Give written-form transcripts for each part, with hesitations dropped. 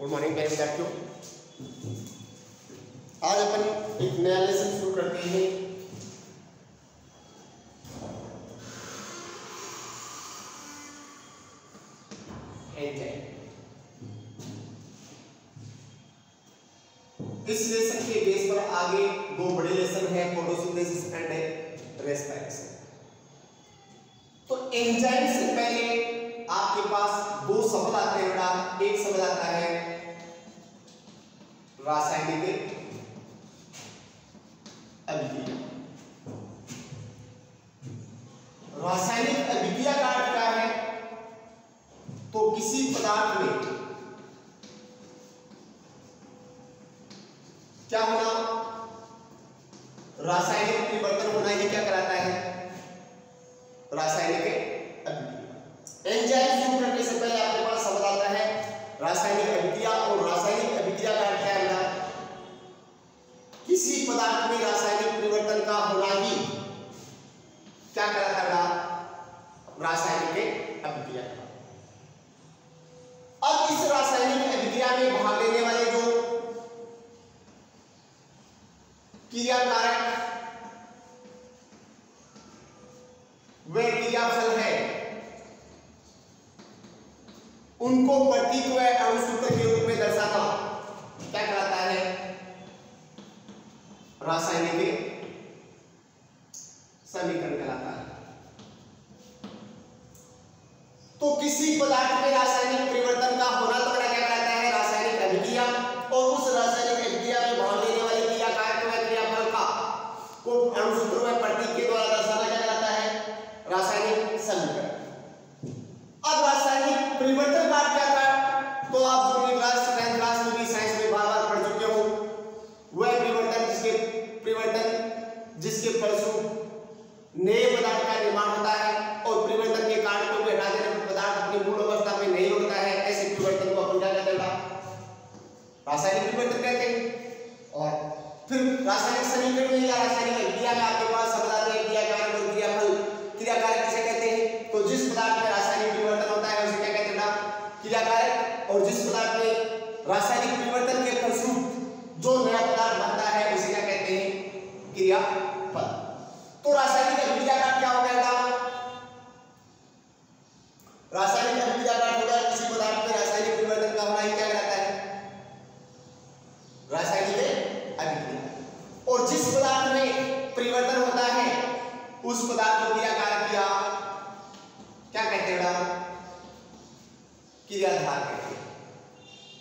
Good morning प्यारे विद्यार्थियों। आज अपन एक नया लेसन शुरू करते हैं। इस लेसन के बेस पर आगे दो बड़े लेसन हैं, फोटोसिंथेसिस एंड रेस्पिरेशन। तो एंजाइम से पहले आपके पास दो शब्द आते हैं बेटा। एक शब्द आता है रासायनिक अभिक्रिया। रासायनिक अभिक्रिया का अर्थ क्या है? तो किसी पदार्थ में क्या होना, रासायनिक परिवर्तन होना, ये क्या कराता है? रासायनिक अभिक्रिया। एंजाइम शुरू करने से पहले आपके पास शब्द आता है रासायनिक अभिक्रिया। और रासायनिक अभिक्रिया का अर्थ क्या है? किसी पदार्थ में रासायनिक परिवर्तन का होना ही क्या कराता है? रासायनिक अभिक्रिया। अब इस रासायनिक अभिक्रिया में भाग लेने वाले जो क्रियाकारक वे क्रियाफल है, उनको प्रतीक व अणुसूत्र के रूप में दर्शाता क्या कहलाता है? रासायनिक समीकरण कहलाता है। तो किसी पदार्थ में रासायनिक परिवर्तन का होना तो क्या कहलाता है? रासायनिक अभिक्रिया। और उस रासायनिक अभिक्रिया में भाग लेने वाले क्रियाकारक व क्रियाफल का को अणुसूत्र व प्रतीक के द्वारा दर्शाना क्या कहलाता है? रासायनिक समीकरण। अब रासायनिक परिवर्तन का क्या था? तो आप जो क्लास 10th क्लास में भी साइंस में बार-बार पढ़ चुके हो, वह परिवर्तन जिसके फलस्वरूप नए पदार्थ का निर्माण होता है और परिवर्तन के कारण को हटा देने पर पदार्थ अपनी मूल अवस्था में नहीं होता है। ऐसे परिवर्तन को अपन क्या कहते हैं? रासायनिक परिवर्तन कहते हैं। और फिर रासायनिक समीकरण में या रासायनिक अभिक्रिया में आपके पास शब्द आते हैं क्रियाकारक और क्रियाफल। क्रियाकारक किसे कहते हैं? तो जिस पदार्थ में रासायनिक परिवर्तन होता है उसे क्या कहते हैं? क्रियाकारक। और जिस पदार्थ में रासायनिक परिवर्तन के फलस्वरूप जो नया पदार्थ बनता है उसे क्या कहते हैं? क्रियाफल। तो रासायनिक अभिक्रिया का क्या हो गया? रासायनिक अभिक्रिया का हो गया किसी पदार्थ में रासायनिक परिवर्तन का होना ही क्या कहलाता है? रासायनिक अभिक्रिया। और जिस पदार्थ में परिवर्तन होता है उस पदार्थ को क्रियाकारक या क्या कहते हैं? क्रियाधार कहते हैं।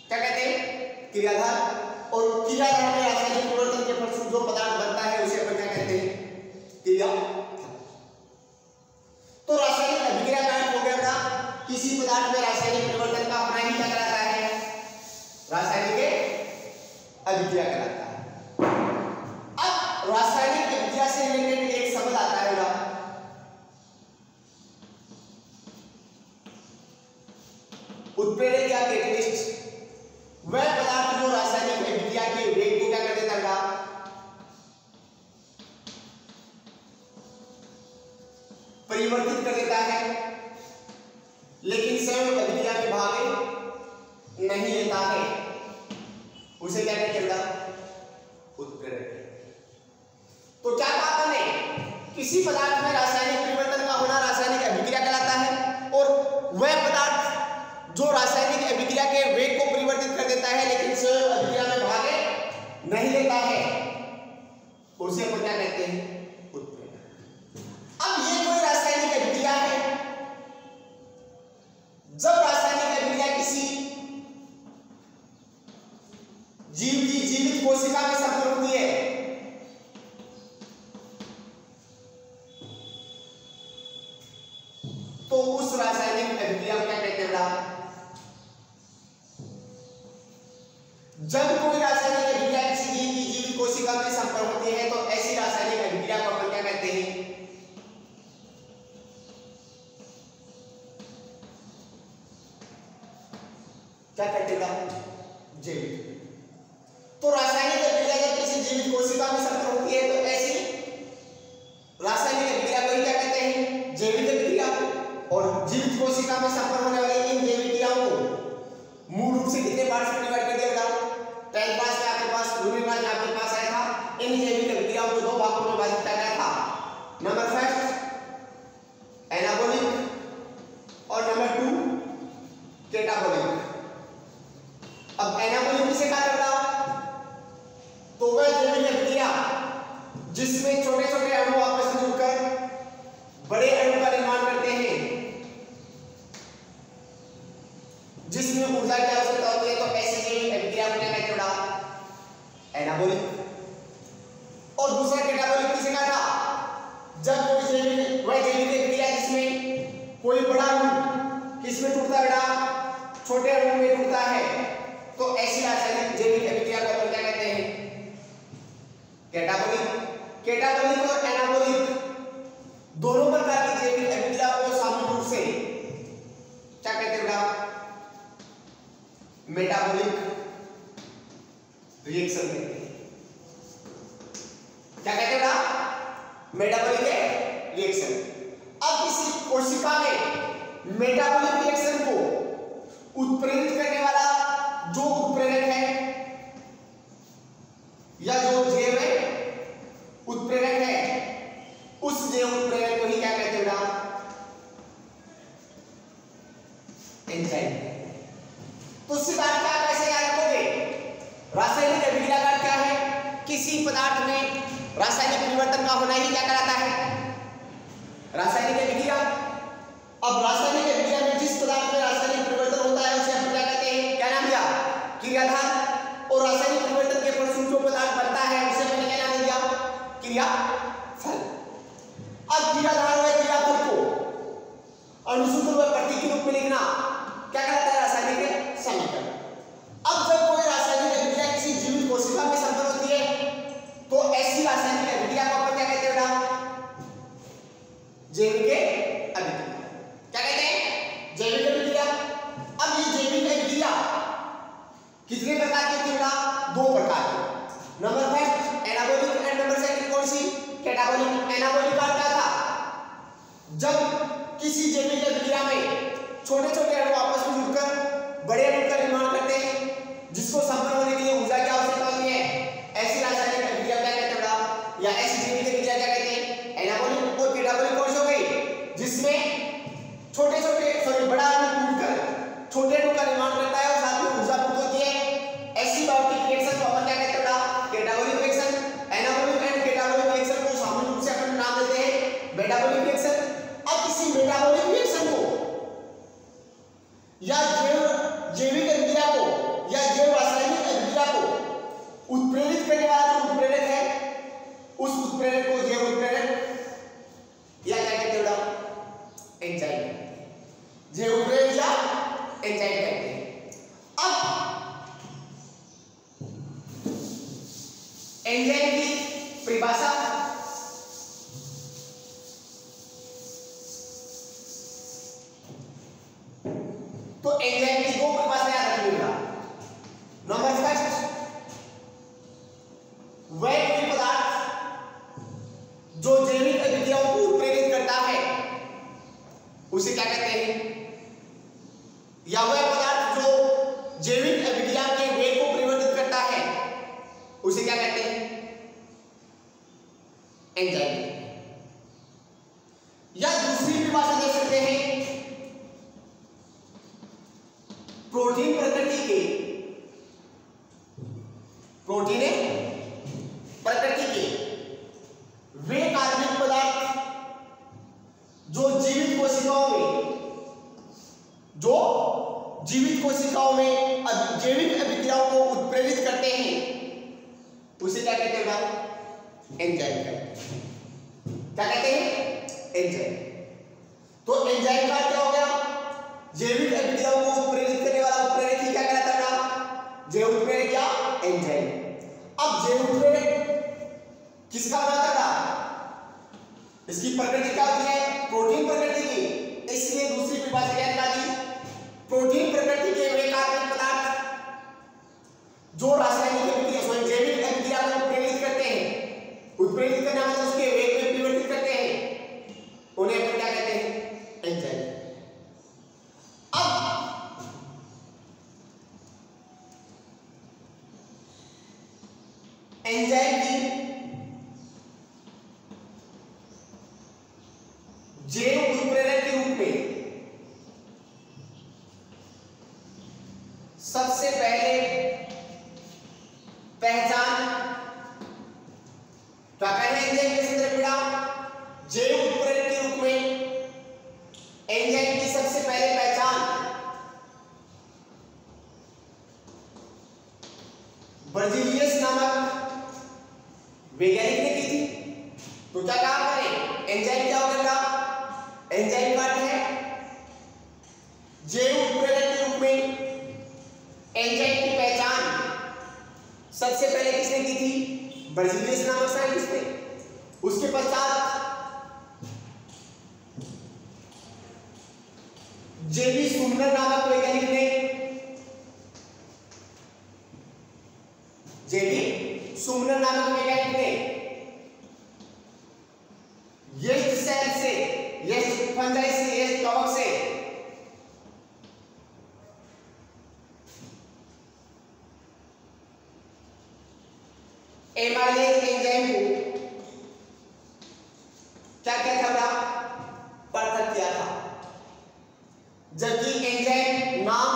क्या कहते हैं? क्रियाधार। और क्रियाधार में रासायनिक परिवर्तन के फलस्वरूप जो पदार्थ बनता है उसे अपन क्या कहते हैं? क्रियाधार। तो रासायनिक अभिक्रिया का अर्थ हो गया था किसी पदार्थ में रासायनिक परिवर्तन का होना ही क्या कहलाता है? रासायनिक अभिक्रिया कहलाता है। अब रासायनिक अभिक्रिया से रिलेटेड एक शब्द आता है उत्प्रेरक या कैटलिस्ट। वह पदार्थ जो रासायनिक अभिक्रिया के वेग को क्या कर देता है? परिवर्तित कर देता है, लेकिन स्वयं अभिक्रिया में भाग नहीं लेता है। उसे क्या कहते हैं? उत्प्रेरक। तो क्या बात है? किसी पदार्थ में रासायनिक परिवर्तन का होना रासायनिक अभिक्रिया कहलाता है। और वह पदार्थ जो रासायनिक अभिक्रिया के वेग को परिवर्तित कर देता है लेकिन स्वयं अभिक्रिया में भाग नहीं लेता है, उसे अपन क्या कहते हैं? उत्प्रेरक। अब ये कोई रासायनिक अभिक्रिया है। जब रासायनिक अभिक्रिया किसी जीव की जीवित कोशिका में संपन्न होती है तो उस रासायनिक अभिक्रिया को क्या कहते हैं? जब कोई रासायनिक अभिक्रिया किसी जीव की जीवित कोशिका में संपन्न होती है तो ऐसी रासायनिक अभिक्रिया को अपन क्या कहते हैं? क्या कहते हैं? जैविक। तो रासायनिक अभिक्रिया जब किसी जीवित कोशिका में संपन्न होती है तो ऐसी रासायनिक अभिक्रिया को क्या कहते हैं? जैविक अभिक्रिया। और जीवित कोशिका में संपन्न होने वाली इन जैविक क्रियाओं को मूल रूप से कितने पार्ट्स में इक्वल टू कैटाबोलिक। अब एनाबोलिक किसे कहा जाता है? तो वह जैविक अभिक्रिया जिसमें छोटे छोटे अणु आपस में जुड़कर बड़े अणु का निर्माण करते हैं, जिसमें ऊर्जा की आवश्यकता होती है, तो ऐसी जैविक अभिक्रिया को क्या कहते हैं? एनाबोलिक। और दूसरा कैटाबोलिक किसे कहा था? जब कोई जैविक वह जैविक अभिक्रिया जिसमें कोई बड़ा अणु किसमें टूटता है बेटा? छोटे अणु में टूटता है, तो ऐसी रासायनिक जैविक अभिक्रिया को अपन क्या कहते हैं? कैटाबोलिक। कैटाबोलिक और एनाबोलिक दोनों प्रकार की जैविक अभिक्रिया को सामान्य रूप से क्या कहते हैं बेटा? मेटाबॉलिक रिएक्शन कहते हैं। क्या कहते हैं बेटा? Metabolic reaction. अब किसी कोशिका में मेटाबॉलिक रिएक्शन को उत्प्रेरित करने वाला जो उत्प्रेरक है या जो जैव उत्प्रेरक है, उस जैव उत्प्रेरक को ही क्या कहते हैं बेटा? एंजाइम। तो उससे बात क्या कैसे याद रखोगे? रासायनिक अभिक्रिया का क्या है? किसी पदार्थ में रासायनिक परिवर्तन का होना ही क्या कहलाता है? रासायनिक अभिक्रिया। अब रासायनिक अभिक्रिया में जिस पदार्थ में रासायनिक परिवर्तन होता है उसे हम क्या कहते हैं? क्या नाम दिया? क्रियाधार। और रासायनिक परिवर्तन के फलस्वरूप जो पदार्थ बनता है उसे मैंने क्या नाम दिया? क्रियाफल। अब क्रियाधार व क्रियाफल को अणुसूत्र व प्रतीक के रूप में लिखना क्या कहलाता है? रासायनिक समीकरण। अब जब कोई रासायनिक अभिक्रिया किसी जीवित कोशिका में संपन्न होती है, तो ऐसी रासायनिक अभिक्रिया को अपन क्या कहते हैं बेटा? जैविक अभिक्रिया। क्या कहते हैं? जैविक अभिक्रिया। अब ये जैविक अभिक्रिया कितने प्रकार की होती है बेटा? दो प्रकार की। Number first anabolic and number second कौन सी? कैटाबॉलिक। एनाबॉलिक का क्या था? जब किसी जैविक अभिक्रिया में छोटे छोटे अणु आपस में जुड़कर बड़े अणु का निर्माण करते हैं, जिसको संपन्न होने के लिए ऊर्जा की आवश्यकता होती है, ऐसी रासायनिक अभिक्रिया क्या कहते हैं बेटा? या ऐसी जैविक अभिक्रिया क्या कहते हैं? एनाबॉलिक। और कैटाबॉलिक कौन सी हो गई? जिसमें छोटे छोटे बड़ा अणु टूटकर छोटे अणु का निर्माण करता है और साथ में ऊर्जा मुक्त होती है, ऐसी बायोटिक रिएक्शन को अपन क्या कहते हैं बेटा? Catabolic reaction. Anabolic and catabolic reaction को सामान्य रूप से अपन नाम देते हैं मेटाबॉलिक रिएक्शन। अब किसी मेटाबॉलिक रिएक्शन को या जैविक अभिक्रिया को या जैव रासायनिक अभिक्रिया को उत्प्रेरित करने वाला जो उत्प्रेरक है, उस उत्प्रेरक को जैव उत्प्रेरक या क्या कहते हैं बेटा? एंजाइम। जैव उत्प्रेरक या एंजाइम कहते हैं। अब एंजाइम की परिभाषा तो एंजाइम की दो परिभाषा याद रखिएगा। नंबर फर्स्ट, वह कोई पदार्थ जो जैविक अभिक्रियाओं को उत्प्रेरित करता है उसे क्या कहते हैं? या वह पदार्थ जो जैविक अभिक्रिया के वेग को परिवर्तित करता है उसे क्या कहते हैं? एंजाइम। या दूसरी परिभाषा दे सकते हैं, प्रोटीन प्रकृति के वे कार्बनिक पदार्थ जो जीवित कोशिकाओं में जैविक अभिक्रियाओं को उत्प्रेरित करते हैं उसे क्या कहते हैं? एंजाइम कहते हैं। क्या कहते हैं? एंजाइम। तो एंजाइम का क्या हो गया? जैविक अभिक्रियाओं को उत्प्रेरित करने वाला उत्प्रेरक ही क्या कहलाता है? जैव उत्प्रेरक या एंजाइम। अब जैव उत्प्रेरक किसका बनाता था? इसकी प्रकृति क्या होती है? प्रोटीन प्रकृति की। इसलिए दूसरी परिभाषा क्या निकाली? प्रोटीन प्रकृति के वे कार्बनिक पदार्थ जो रासायनिक अभिक्रिया जैविक अभिक्रिया को उत्प्रेरित करते हैं, उत्प्रेरित करना मतलब उसके वेग में परिवर्तित करते हैं, उन्हें अपन क्या कहते हैं? एंजाइम। अब एंजाइम की जैव उत्प्रेरक के रूप में सबसे पहले पहचान क्या कहें एंजाइम के संदर्भ में जैव उत्प्रेरक के रूप में एंजाइम की सबसे पहले पहचान बर्जीलियस नामक वैज्ञानिक ने की थी। तो क्या कहा करें एंजाइम क्या होगा, एंजाइम का अर्थ है जैव उत्प्रेरक के रूप में एंजाइम की पहचान सबसे पहले किसने की थी, बर्जीलियस नामक साइंटिस्ट ने। उसके पश्चात जेबी सुमनर नामक वैज्ञानिक ने, जेबी सुमनर नामक वैज्ञानिक ने यीस्ट सेल से, यीस्ट फंजाई से, यीस्ट कवक से एमाइलेज एंजाइम को क्या किया था, पृथक किया था। जबकि एंजाइम नाम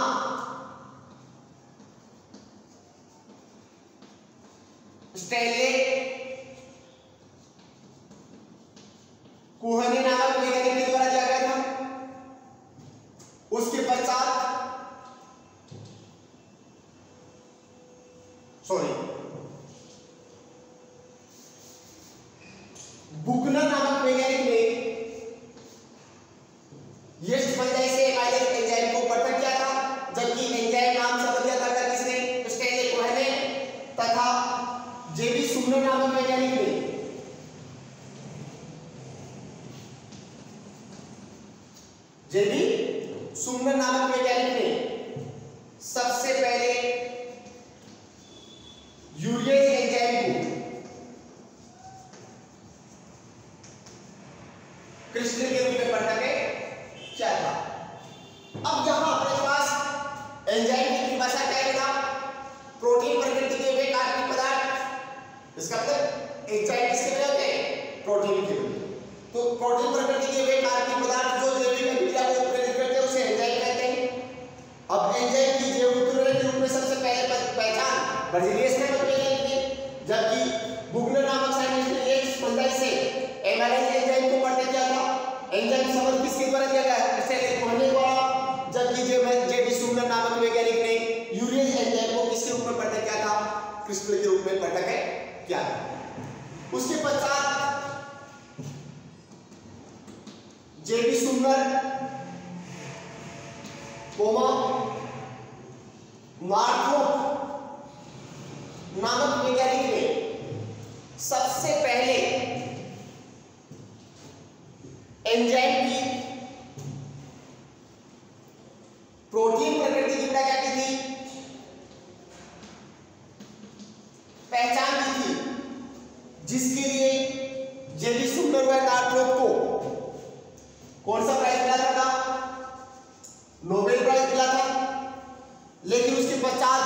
स्टेनले कुहने नामक वैज्ञानिक के द्वारा दिया गया था। उसके पश्चात बुकनर नामक वैज्ञानिक ने यीस्ट फंजाई से एमाइलेज एंजाइम को पृथक किया था। जबकि एंजाइम नाम शब्द दिया था किसने, स्टेनले कुहने तथा जेबी सुमनर नामक वैज्ञानिक ने जेबी सुमनर नामक वैज्ञानिक ने सबसे पहले यूरियस एंजाइम को क्रिस्टल के रूप में पृथक किया था। अब यहां अपने पास एंजाइम की परिभाषा क्या है, प्रोटीन प्रकृति के वे कार्बनिक पदार्थ। इसका मतलब एंजाइम किसके बने होते हैं, प्रोटीन के बने। तो प्रोटीन प्रकृति के वे कार्बनिक पदार्थ जो जैविक अभिक्रिया को उत्प्रेरित करते हैं उसे एंजाइम कहते हैं। अब एंजाइम की जैव उत्प्रेरक के रूप में सबसे पहले पहचान बर्जीलियस ने की, जबकि बुकनर नामक साइंटिस्ट ने यीस्ट फंजाई से एमाइलेज एंजाइम को पृथक किया था। एंजाइम शब्द किसके द्वारा दिया गया है, स्टेनले कुहने द्वारा। जबकि जेबी सुमनर नामक वैज्ञानिक ने यूरियस एंजाइम को किसके रूप में पृथक किया था, क्रिस्टल के रूप में पृथक किया था। उसके पश्चात जेबी सुमनर कोमा नॉर्थरोप नामक वैज्ञानिक ने सबसे पहले एंजाइम की प्रोटीन प्रकृति की क्या की थी, पहचान की थी, जिसके लिए जेबी सुमनर व नॉर्थरोप को कौन सा प्राइज मिला था, नोबेल प्राइज मिला था। लेकिन उसके पश्चात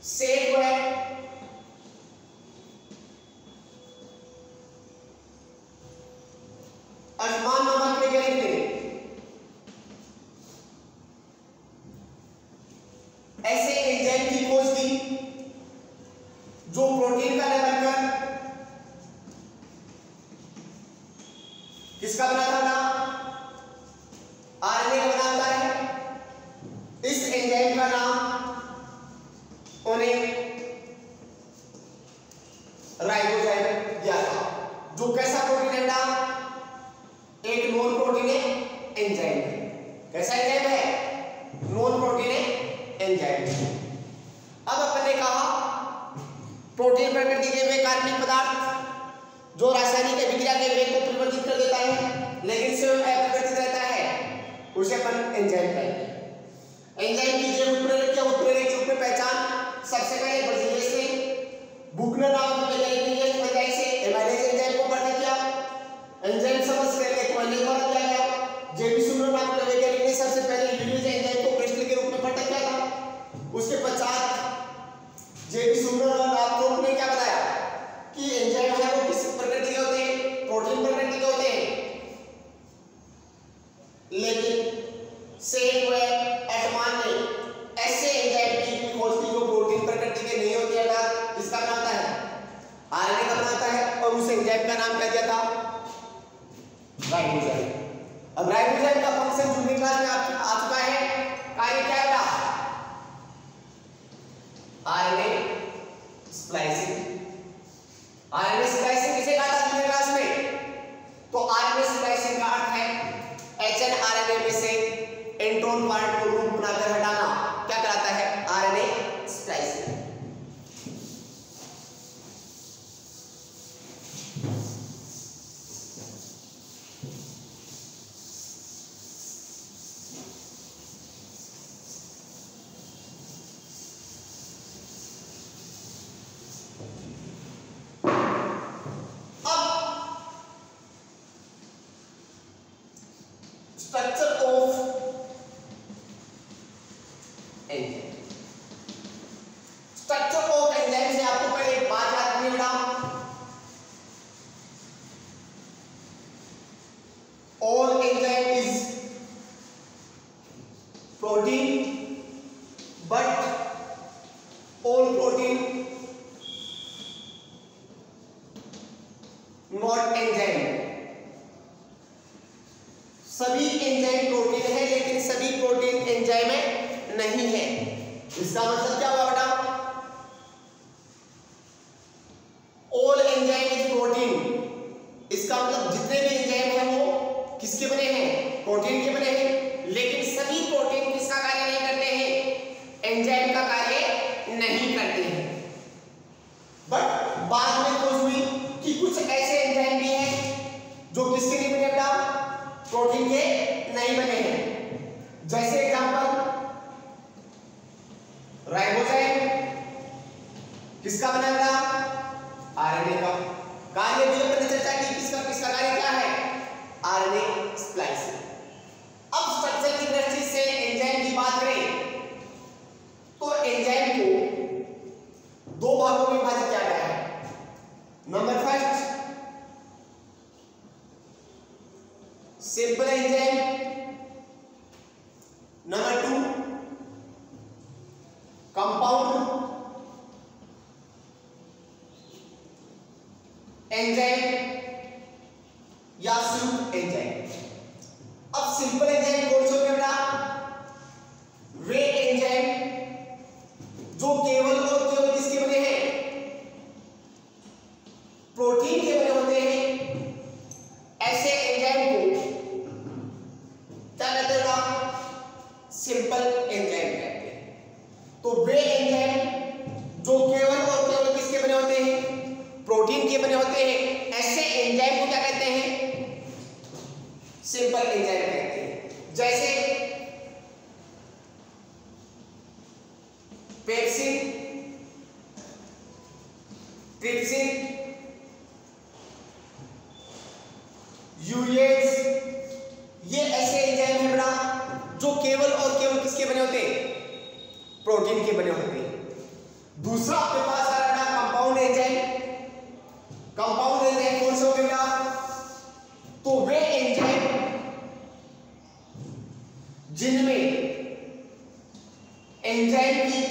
सेट व अजमान नामक वैज्ञानिक ने ऐसे एंजाइम की खोज की जो प्रोटीन का न बनकर किसका बना था, आरएनए का बना होता है। इस एंजाइम का नाम उन्हें राइबोजाइम दिया था, जो कैसा प्रोटीन है, एक नॉन प्रोटीन एंजाइम है। कैसा एंजाइम है, नॉन प्रोटीन एंजाइम। अब अपन ने कहा प्रोटीन प्रकृति के वे कार्बनिक पदार्थ जो रासायनिक अभिक्रिया के वेग को परिवर्तित कर देता है लेकिन स्वयं अपरिवर्तित रहता है, उसे अपन एंजाइम कहेंगे। एंजाइम की जैव उत्प्रेरक या उत्प्रेरक के रूप में पहचान सबसे पहले बर्जीलियस ने बुकनर नामक वैज्ञानिक ने यीस्ट फंजाई से एमाइलेज एंजाइम को पृथक किया। एंजाइम शब्द स्टेनले कुहने द्वारा दिया गया। जेबी सुमनर नामक वैज्ञानिक ने सबसे पहले यूरियस एंजाइम को क्रिस्टल के रूप में पृथक किया था। उसके पश्चात जेबी सुमनर और नॉर्थरोप ने क्या बताया कि एंजाइम है वो किस प्रकृति के होते हैं, प्रोटीन प्रकृति के होते हैं। लेकिन सेम वे एटमान ने ऐसे एंजाइम की खोज की जो प्रोटीन प्रकृति के नहीं होते हैं, इसका नाम होता है आरएनए का बनाता है, और उस एंजाइम का नाम क्या दिया था? राइबोसोम। अब राइबोसोम का फंक्शन जूनियर क्लास में आ चुका है, कार्य क्या है? RNA splicing. आरएनए स्प्लाइसिंग किसे कहा था जूनियर क्लास में? तो आरएनए स्प्लाइसिंग का अर्थ है एचएनआरएनए में से इंट्रॉन पार्ट को रूप बनाकर हटाना, क्या कहलाता है? RNA splicing. Structure of enzyme. Structure of enzyme से आपको पहले एक बात याद रखनी बेटा, all enzyme is protein but all protein not enzyme. सभी एंजाइम प्रोटीन है लेकिन सभी प्रोटीन एंजाइम में नहीं है। इसका मतलब क्या हुआ बेटा? ऑल एंजाइम इज प्रोटीन, इसका मतलब जितने भी एंजाइम हैं वो किसके बने हैं? प्रोटीन के बने हैं, लेकिन सभी प्रोटीन किसका कार्य नहीं करते हैं? एंजाइम का कार्य नहीं करते हैं। बट बाद में खोज हुई कि कुछ ऐसे एंजाइम भी हैं जो किसके नहीं बने बेटा? प्रोटीन के नहीं बने हैं। जैसे एग्जांपल राइबोसोम किसका बना था? आरएनए का। कार्य भी अपन ने चर्चा की, किसका किसका कार्य क्या है? RNA splicing. अब स्ट्रक्चर की दृष्टि से एंजाइम की बात करें तो एंजाइम को दो भागों में विभाजित किया गया है। Number first simple enzyme, number two compound enzyme या संयुक्त एंजाइम। अब सिंपल एंजाइम कौन से होते हैं बेटा? वे एंजाइम जो केवल और केवल किसके बने हैं? प्रोटीन के बने होते हैं। ऐसे एंजाइम को क्या कहते हैं? सिंपल एंजाइम कहते हैं। तो वे एंजाइम जो केवल और केवल किसके बने होते हैं? प्रोटीन के बने होते हैं। ऐसे एंजाइम को क्या कहते हैं? सिंपल एंजाइम कहते हैं। जैसे पेप्सिन, ट्रिप्सिन, यूरिएज, ये ऐसे एंजाइम है बेटा जो केवल और केवल किसके बने होते हैं? प्रोटीन के बने होते हैं। दूसरा आपके पास आ रहा है कंपाउंड एंजाइम। कंपाउंड एंजाइम कौन से होंगे बेटा? तो वे एंजाइम जिनमें एंजाइम की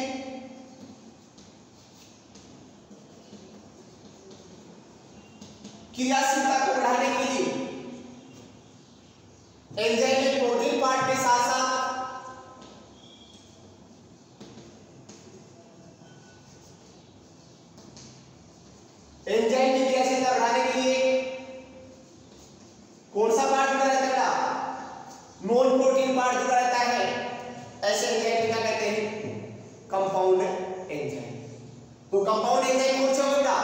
क्रियाशीलता को बढ़ाने के लिए एंजाइम के प्रोटीन पार्ट के साथ साथ एंजाइम की क्रियाशीलता बढ़ाने के लिए कौन सा पार्ट जुड़ा रहता है? नॉन प्रोटीन पार्ट जुड़ा रहता है। ऐसे एंजाइम क्या कहते हैं? Compound enzyme. तो कंपाउंड एंजाइम कौन से होंगे बेटा?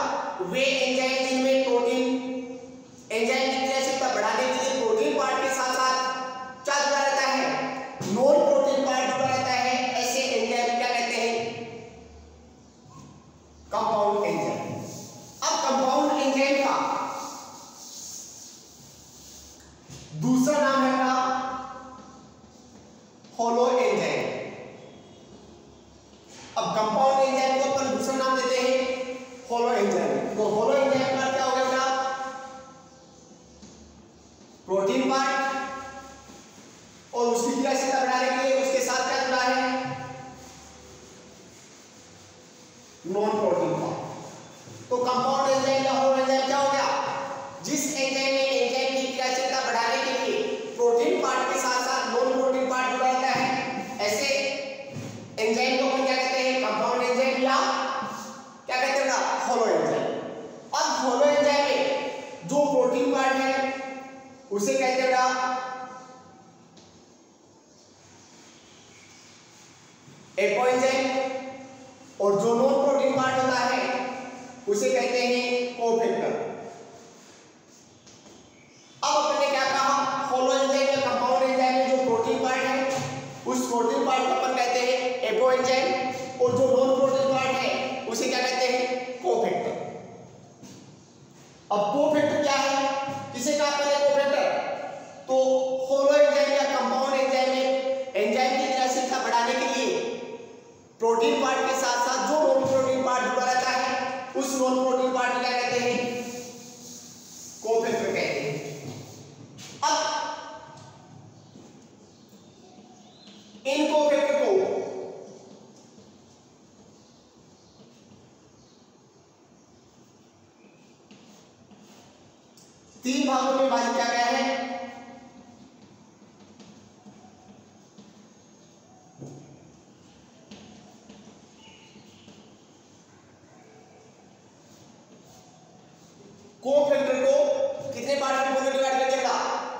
वे एंजाइम जिनमें प्रोटीन एंजाइम की क्रियाशीलता बढ़ाने के लिए प्रोटीन पार्ट के साथ साथ क्या जुड़ा रहता है? नॉन प्रोटीन पार्ट जुड़ा रहता है। ऐसे एंजाइम क्या कहते हैं? Compound enzyme. अब कंपाउंड एंजाइम का दूसरा नाम है ना होलो एंजाइम। अब कंपाउंड एंजाइम को अपन दूसरा नाम देते हैं होलो एंजाइम। तो होलो एंजाइम का क्या हो गया? एपो एंजाइम और जो नॉन प्रोटीन पार्ट होता है उसे कहते हैं कोफैक्टर। अब अपने क्या कहा, होलो एंजाइम या कंपाउंड एंजाइम में जो प्रोटीन पार्ट है उस प्रोटीन पार्ट को अपन कहते हैं एपो एंजाइम और जो नॉन प्रोटीन पार्ट है उसे क्या कहते हैं कोफैक्टर। अब कोफैक्टर क्या है, किसे कहा पहले कोफैक्टर, तो होलो एंजाइम या कंपाउंड एंजाइम में एंजाइम की क्रियाशीलता बढ़ाने के लिए प्रोटीन पार्ट के साथ साथ जो नॉन प्रोटीन पार्ट जुड़ा रहता है उस नॉन प्रोटीन पार्ट को क्या कहते हैं, कोफैक्टर कहते हैं। अब इन कोफैक्टर को तीन भागों में विभाजित किया गया है। कोफैक्टर को कितने पार्ट में डिवाइड किया जाएगा,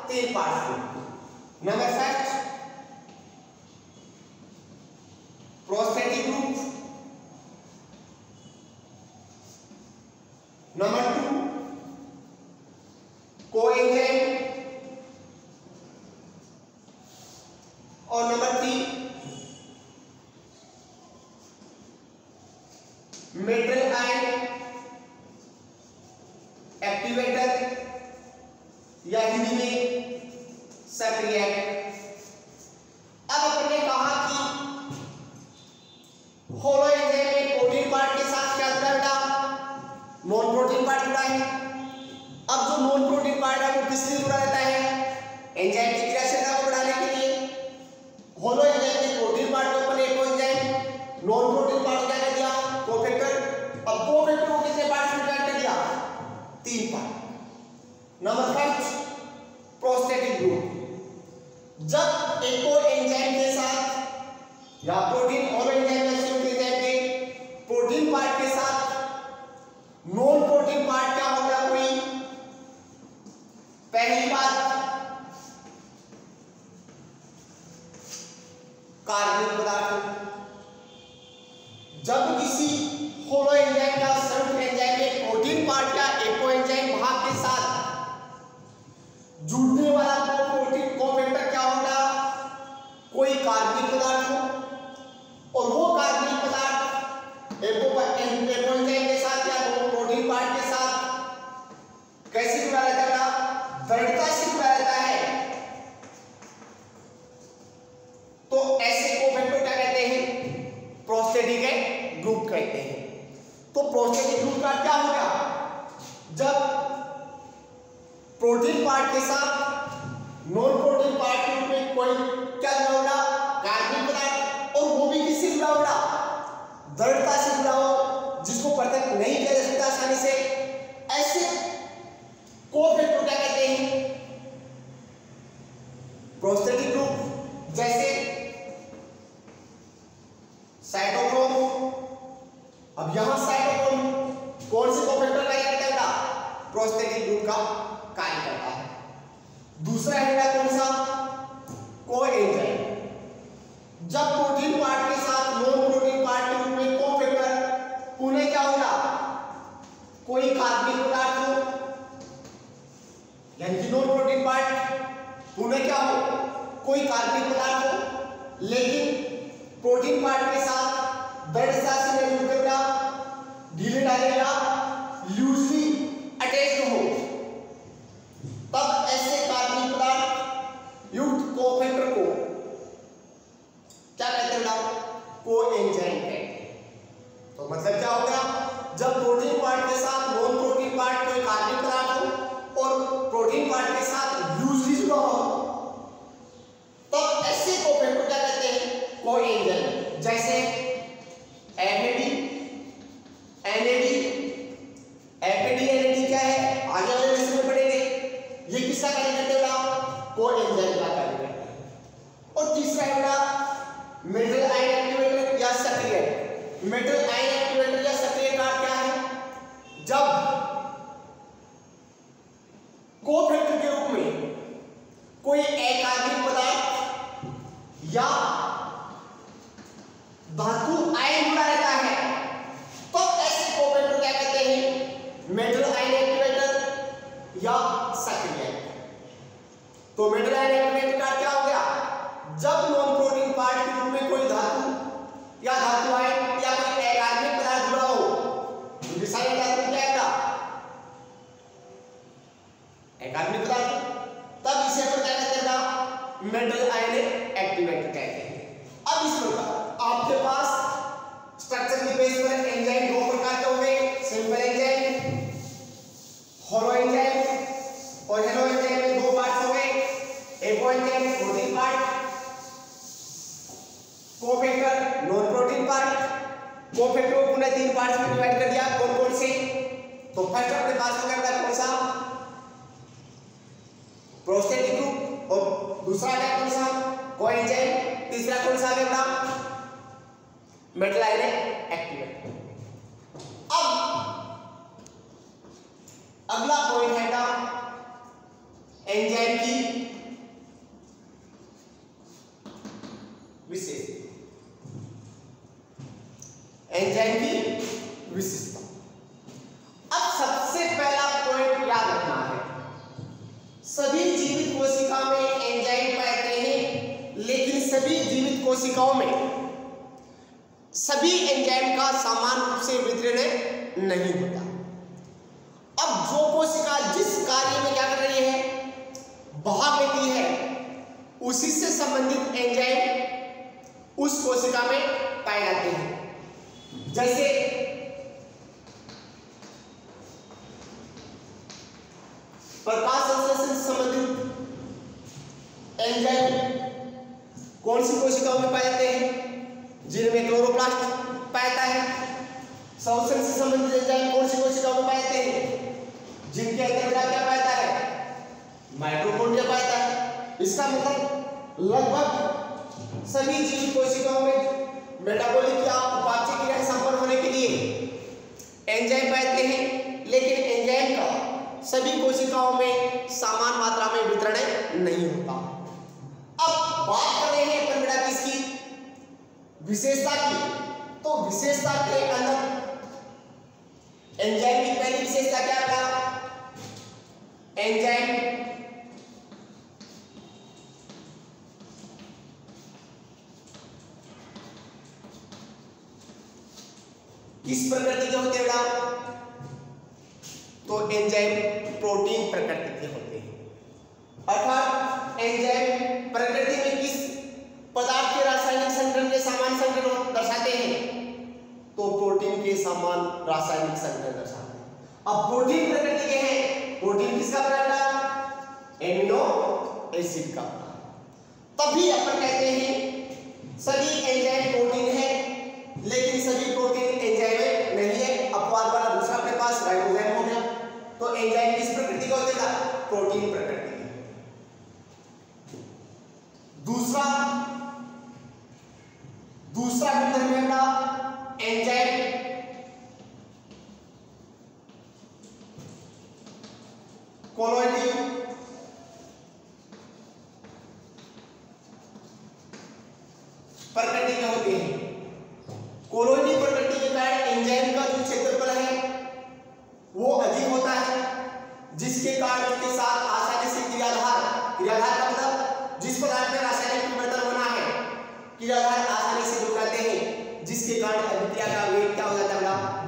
तीन पार्ट में। Number first prosthetic group, number two coenzyme और number three metal ion activator या हिंदी में सक्रियक। अब अपने कहा कि होलो एंजाइम में प्रोटीन पार्ट के साथ क्या जुड़ा बेटा, नॉन प्रोटीन पार्ट जुड़ा है। अब जो नॉन प्रोटीन पार्ट है वो किस लिए जुड़ा रहता है, एंजाइम की क्रियाशीलता को बढ़ाने के लिए। होलो एंजाइम के प्रोटीन पार्ट को अपन apo enzyme, non protein part को क्या कर दिया, कोफैक्टर। अब कोफैक्टर को कितने पार्ट में डिवाइड कर दिया, तीन part. Number first prosthetic group, जब एपो एंजाइम के साथ या प्रोटीन होलो एंजाइम या सिंपल एंजाइम के प्रोटीन पार्ट के साथ नॉन प्रोटीन पार्ट क्या होगा, कोई पहली बात कार्बनिक पदार्थ। जब किसी होलो एंजाइम या संयुक्त एंजाइम में प्रोटीन पार्ट या एपो एंजाइम भाग के साथ जुड़ने वाला प्रोटीन कोफैक्टर क्या होगा, कोई कार्बनिक पदार्थ हो और वो कार्बनिक पदार्थ एपो एंजाइम के साथ या प्रोटीन पार्ट के साथ कैसे जुड़ा रहता है, दृढ़ता से जुड़ा रहता है, तो ऐसे कोफैक्टर क्या कहते हैं, प्रोस्थेटिक ग्रुप कहते हैं। तो प्रोस्थेटिक ग्रुप का क्या होगा, जब प्रोटीन पार्ट के साथ नॉन प्रोटीन पार्ट के रूप में कोई क्या जुड़ा होगा, कार्बनिक पदार्थ, और वो भी किससे जुड़ा होगा, दृढ़ता से जुड़ा हो, जिसको पृथक नहीं किया जा सकता आसानी से। ऐसे कोफैक्टर क्या कहते हैं, प्रोस्थेटिक ग्रुप। जैसे साइटोक्रोम, अब यहां साइटोक्रोम कौन से कोफैक्टर का कार्य करता है, प्रोस्थेटिक ग्रुप का कार्य करता है। दूसरा है कौन सा, कोएंजाइम। जब प्रोटीन पार्ट के साथ नॉन प्रोटीन पार्ट के रूप में कोफैक्टर पुनः क्या होगा, कोई कार्बनिक पदार्थ हो, यानी कि नॉन प्रोटीन पार्ट पुनः क्या हो, कोई कार्बनिक पदार्थ हो, लेकिन प्रोटीन पार्ट के साथ दृढ़ता से नहीं जुड़ेगा, ढीले डालेगा, लूजली अटैच्ड हो, तब ऐसे कार्बनिक पदार्थ युक्त कोफैक्टर को क्या कहते हैं, कोएंजाइम कहते हैं। तो मतलब क्या होगा, जब प्रोटीन पार्ट के साथ नॉन प्रोटीन पार्ट कोई कार्बनिक पदार्थ हो और प्रोटीन पार्ट के साथ लूजली जुड़ा हो, तब ऐसे कोफैक्टर क्या कहते हैं, कोएंजाइम। जैसे एनएडी, एनएडी क्या है, आगे वाले लेसन में पढ़ेंगे। ये किसका कार्य करते हैं, कोएंजाइम का कार्य करते हैं। और तीसरा है मेटल आयन एक्टिवेटर या सक्रियक। मेटल आयन एक्टिवेटर या सक्रियक का क्या है, जब कोफैक्टर के रूप में कोई अकार्बनिक पदार्थ या मेटल आयन एक्टिवेटर कहते हैं। अब इस प्रकार आपके पास स्ट्रक्चर के बेस पर एंजाइम दो प्रकार के होंगे, सिंपल एंजाइम, होलो एंजाइम। और हेलो एंजाइम में दो पार्ट्स होंगे, apo enzyme protein part, cofactor non protein part. Cofactor को पुनः तीन पार्ट्स में डिवाइड कर दिया, कौन कौन से? तो फर्स्ट अपने पास हो गया कौन सा? Prostatic group. और दूसरा क्या कौन सा? कोएंजाइम। तीसरा कौन सा है अपना? Metal ion activator. अब अगला पॉइंट है ना एंजाइम की विशेषता। एंजाइम की विशेषता। अब सबसे पहला पॉइंट याद रखना है, सभी जीवित कोशिका में एंजाइम पाते हैं, लेकिन सभी जीवित कोशिकाओं में सभी एंजाइम का समान रूप से वितरण नहीं होता। अब जो कोशिका जिस कार्य में क्या कर रही है, भाग लेती है, उसी से संबंधित एंजाइम उस कोशिका में पाए जाते हैं। जैसे प्रकाश संश्लेषण से संबंधित एंजाइम कौन सी कोशिकाओं में पाए जाते हैं? जिनमें क्लोरोप्लास्ट पाया जाता है। श्वसन से संबंधित एंजाइम कौन सी कोशिकाओं में पाए जाते हैं? जिनके अंदर क्या पाया जाता है? माइटोकॉन्ड्रिया पाया जाता है। इसका मतलब लगभग सभी जीवित कोशिकाओं में मेटाबॉलिक या उपापचय क्रिया संपन्न होने के लिए एंजाइम पाए जाते हैं, लेकिन एंजाइम का सभी कोशिकाओं में समान मात्रा में वितरण नहीं होता। अब बात कर रहे हैं परमिड़ा किसकी? विशेषता की। तो विशेषता के अंदर एंजाइम की पहली विशेषता क्या था? एंजाइम किस प्रकृति के होते हैं? तो एंजाइम प्रोटीन प्रकृति के होते हैं। अर्थात एंजाइम प्रकृति में किस पदार्थ के रासायनिक संगठन के समान संगठन दर्शाते हैं? तो प्रोटीन के समान रासायनिक संगठन दर्शाते हैं। अब प्रोटीन प्रकृति के हैं, प्रोटीन किसका पदार्थ? एमिनो एसिड का पदार्थ। तभी अपन कहते हैं सभी एंजाइम प्रोटीन है, लेकिन सभी प्रोटीन एंजाइम नहीं है। अपवाद वाला दूसरा अपने पास राइबोसोम हो गया। तो एंजाइम किस प्रकृति का होता है? प्रोटीन प्रकृति का। दूसरा गुणधर्म है अपना एंजाइम कोलोइडी प्रकृति के होते हैं। कोलोइडी प्रकृति के कारण एंजाइम का जो क्षेत्रफल है वो अधिक होता है, जिसके कारण उसके साथ आसानी से क्रियाधार का मतलब जिस पदार्थ में रासायनिक परिवर्तन होना है, क्रियाधार आसानी से जुड़ जाते हैं, जिसके कारण अभिक्रिया का वेग क्या हो जाता है?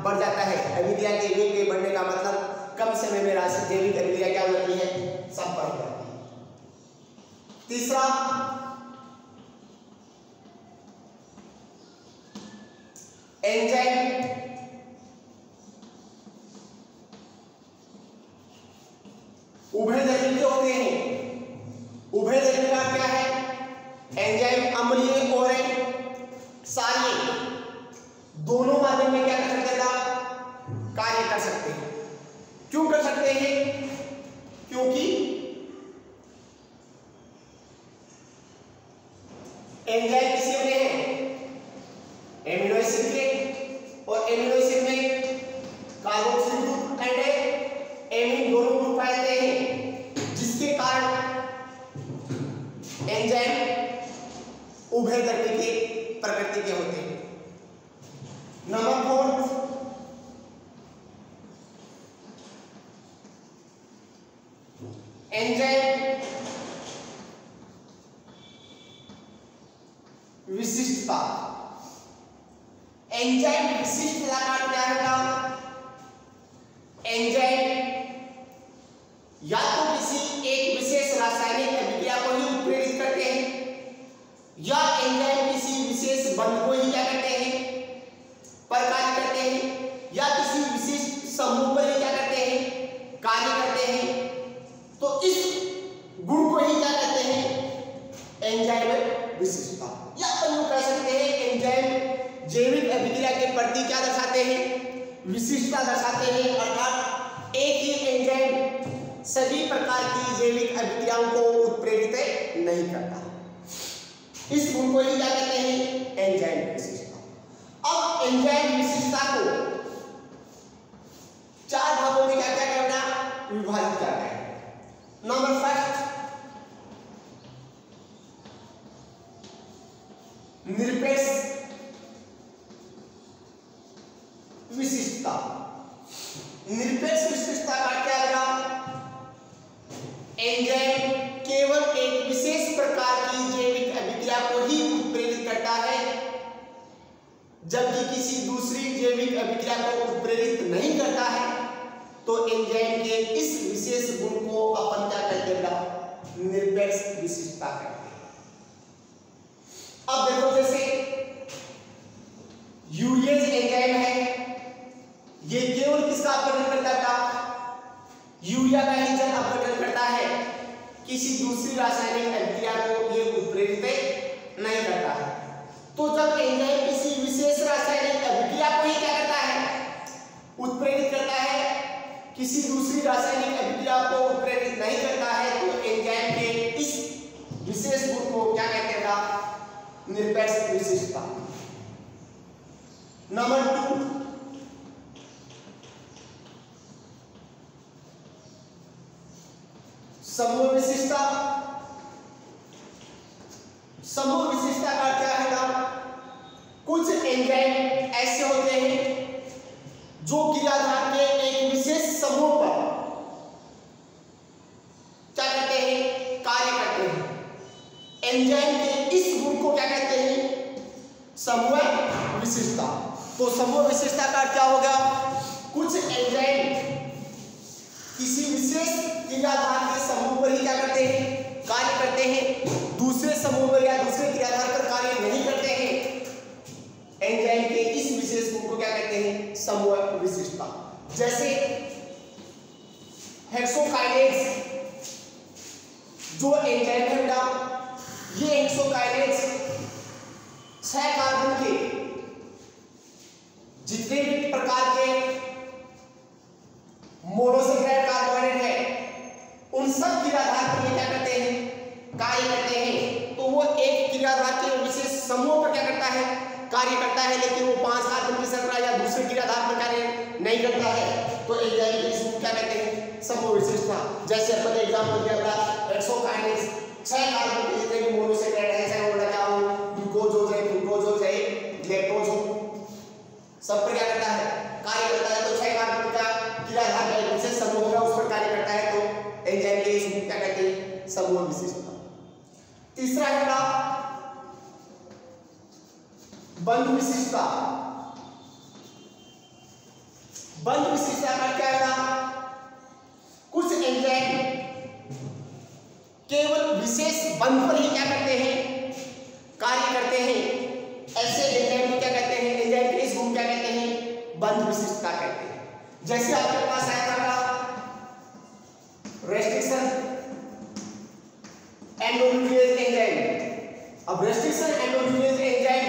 बढ़ जाता है। अभिक्रिया के वेग के बढ़ने का मतलब कम समय में रासायनिक जैविक अभिक्रिया क्या हो जाती है? संपन्न हो जाती है। तीसरा एंजाइम उभयधर्मी होते हैं। उभयधर्मी का क्या है? एंजाइम अम्लीय और क्षारीय दोनों माध्यम में क्या कर सकते हैं? कार्य कर सकते हैं। क्यों कर सकते हैं? क्योंकि एंजाइम किसके बने हैं? एमिनो एसिड के, और एमिनो एसिड में कार्बोक्सिल ग्रुप एंड एमीन दोनों ग्रुप पाए जाते हैं, जिसके कारण एंजाइम उभयधर्मी के प्रकृति के होते हैं। नंबर 4 एंजाइम विशिष्टता। एंजाइम विशिष्टता का क्या है? एंजाइम या तो किसी एक विशेष रासायनिक अभिक्रिया को ही उत्प्रेरित करते हैं, विशिष्टता। या अपन यूं कह सकते हैं एंजाइम जैविक अभिक्रिया के प्रति क्या दर्शाते हैं, विशिष्टता दर्शाते हैं। अर्थात एक ही एंजाइम सभी प्रकार की जैविक अभिक्रियाओं को उत्प्रेरित नहीं करता। इस गुण को ही क्या कहते हैं, एंजाइम विशिष्टता। अब एंजाइम विशिष्टता को चार भागों में क्या क्या करना, विभाजित करना है। नंबर फर्स्ट, निरपेक्ष विशिष्टता। निरपेक्ष विशिष्टता का क्या होगा, एंजाइम केवल एक विशेष प्रकार की जैविक अभिक्रिया को ही उत्प्रेरित करता है, जबकि किसी दूसरी जैविक अभिक्रिया को उत्प्रेरित नहीं करता है। तो एंजाइम के इस विशेष गुण को अपन क्या कहते हैं, निरपेक्ष विशिष्टता कहते हैं। अब देखो जैसे यूरियज एंजाइम है, ये केवल किसका अपघटन करता है, यूरिया का ही जब अपघटन करता है, किसी दूसरी रासायनिक अभिक्रिया को ये उत्प्रेरित नहीं करता है। तो जब एंजाइम किसी विशेष रासायनिक अभिक्रिया को ही क्या करता है, उत्प्रेरित करता है, किसी दूसरी रासायनिक अभिक्रिया को उत्प्रेरित नहीं करता है, तो एंजाइम के इस विशेष गुण को क्या कहते हैं, निरपेक्ष विशिष्टता। नंबर 2, समूह विशिष्टता। समूह विशिष्टता का क्या है, कुछ एंजाइम ऐसे होते हैं जो क्रियाधार के एक विशेष समूह पर क्या करते हैं, कार्य करते हैं। एंजाइम के इस गुण को क्या कहते हैं, समूह विशिष्टता। तो समूह विशिष्टता का क्या होगा, कुछ एंजाइम किसी विशेष क्रियाधार के समूह पर ही क्या करते हैं, कार्य करते हैं, दूसरे समूह पर या दूसरे क्रियाधार पर कार्य नहीं करते हैं। एंजाइम के इस विशेष गुण को क्या कहते हैं, समूह विशिष्टता। जैसे हेक्सोकाइनेज जो एंजाइम है बेटा, ये हेक्सोकाइनेज 6 कार्बन के जितने भी प्रकार के मोनोसेकेराइड कार्बोहाइड्रेट है, उन सब क्रियाधार पर क्या करते हैं, कार्य करते हैं। तो वो एक क्रियाधार के विशेष समूह पर क्या करता है, कार्य करता है, लेकिन वो 5 कार्बन की संरचना या दूसरे क्रियाधार पर कार्य नहीं करता है। तो एंजाइम के इसको क्या कहते हैं, समूह विशिष्टता। जैसे अपन ने एग्जांपल दिया था, हेक्सोकाइनेज 6 कार्बन के जितने भी मोनोसेकेराइड है, चाहे वो क्या हो, ग्लूकोज है, ग्लूकोज है, लैक्टोज हो, सब पर क्या करता है, कार्य करता है। तो 6 कार्बन का क्रियाधार का एक विशेष समूह होगा, उस पर कार्य करता है। तो एंजाइम के इसको क्या कहते हैं, समूह विशिष्टता। तीसरा है बंध विशिष्टता। बंध विशिष्टता का क्या है, कुछ एंजाइम केवल विशेष बंध पर ही क्या करते हैं, कार्य करते हैं। ऐसे एंजाइम को क्या कहते हैं, एंजाइम के इस गुण क्या कहते हैं, बंध विशिष्टता कहते हैं। जैसे आपके पास आया था रेस्ट्रिक्शन एंडोन्यूक्लियस एंजाइम। अब रेस्ट्रिक्शन एंडोन्यूक्लियस एंजाइम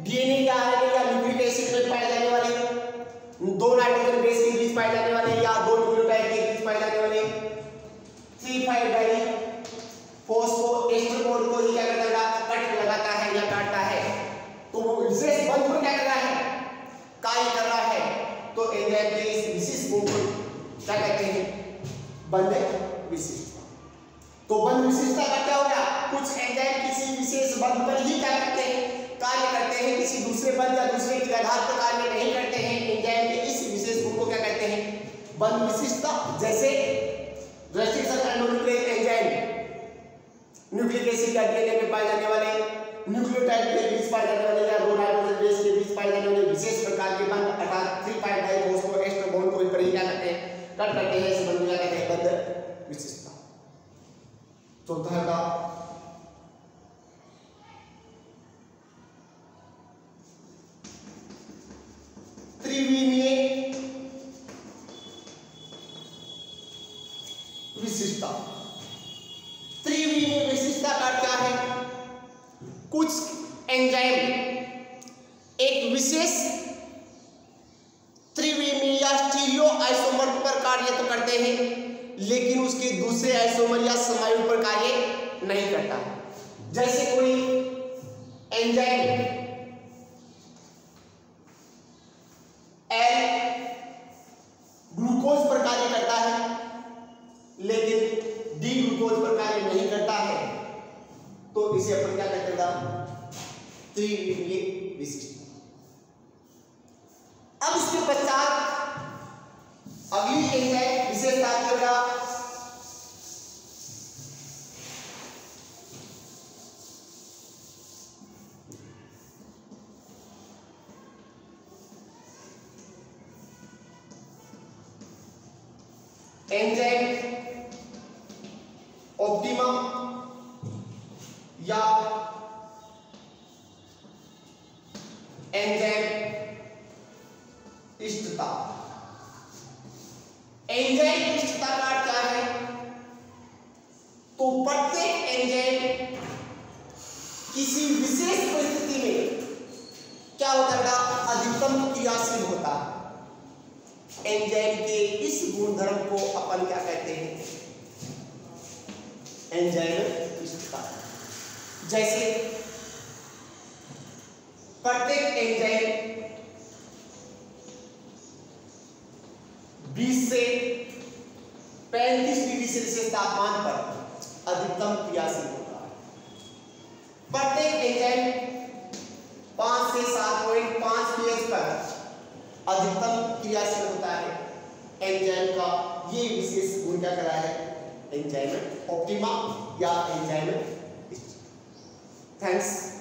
डीएनए या आरएनए या न्यूक्लिक एसिड में पाए जाने वाले 2 नाइट्रोजन बेस के बीच पाए जाने वाले या 2 न्यूक्लियोटाइड के बीच पाए जाने वाले 3,5-डाइफॉस्फोएस्टर बॉन्ड को ही क्या करता है, कट लगाता है या काटता है। तो वो विशेष बंध पर क्या कर रहा है, कार्य कर रहा है। तो एंजाइम के इस विशेष गुण को क्या कहते हैं, बंध विशिष्टता। तो बंध विशिष्टता का क्या हो गया, कुछ एंजाइम किसी विशेष बंध पर ही क्या करते हैं, कार्य करते हैं, किसी दूसरे बंध या दूसरे क्रियाधार पर कार्य नहीं करते हैं। एंजाइम के इस विशेष गुण को क्या कहते हैं, बंध विशिष्टता। जैसे restriction endonuclease enzyme nucleic acid या डीएनए में पाए जाने वाले न्यूक्लियोटाइड के बीच पाए जाने वाले या 2 नाइट्रोजन बेस के बीच पाए जाने वाले विशेष प्रकार के बंध अर्थात 3,5-डाइफॉस्फोएस्टर बॉन्ड को इन पर ही क्या करते हैं, कट करते हैं। इस बंध को क्या कहते हैं, बंध विशिष्टता। चौथा का त्रिविमीय विशिष्टता। त्रिविमीय विशिष्टता का क्या है, कुछ एंजाइम एक विशेष त्रिविमीय या स्टीरियो आइसोमर पर कार्य तो करते हैं, लेकिन उसके दूसरे आइसोमर या समायुक्त पर कार्य नहीं करता। जैसे कोई एंजाइम एल ग्लूकोज पर कार्य करता है, लेकिन डी ग्लूकोज पर कार्य नहीं करता है, तो इसे अपन क्या कहते हैं? त्रिविमीय विशिष्ट। अब इसके पश्चात अगली एंजाइम विशेषता क्या होगा? एंजाइम ऑप्टिमम या एंजाइम इष्टता। एंजाइम इष्टता का अर्थ क्या है? तो प्रत्येक एंजाइम किसी विशेष परिस्थिति में क्या होता है? अधिकतम क्रियाशील होता है। एंजाइम के इस गुणधर्म को अपन क्या कहते हैं? एंजाइम इष्टता। जैसे प्रत्येक एंजाइम 20 से 35 डिग्री सेल्सियस तापमान पर अधिकतम क्रियाशील होता है। प्रत्येक एंजाइम 5 से 7.5 pH पर अधिकतम क्रियाशील होता है। एंजाइम का ये विशेष गुण क्या करा है? एंजाइम ऑप्टिमा या एंजाइम। थैंक्स।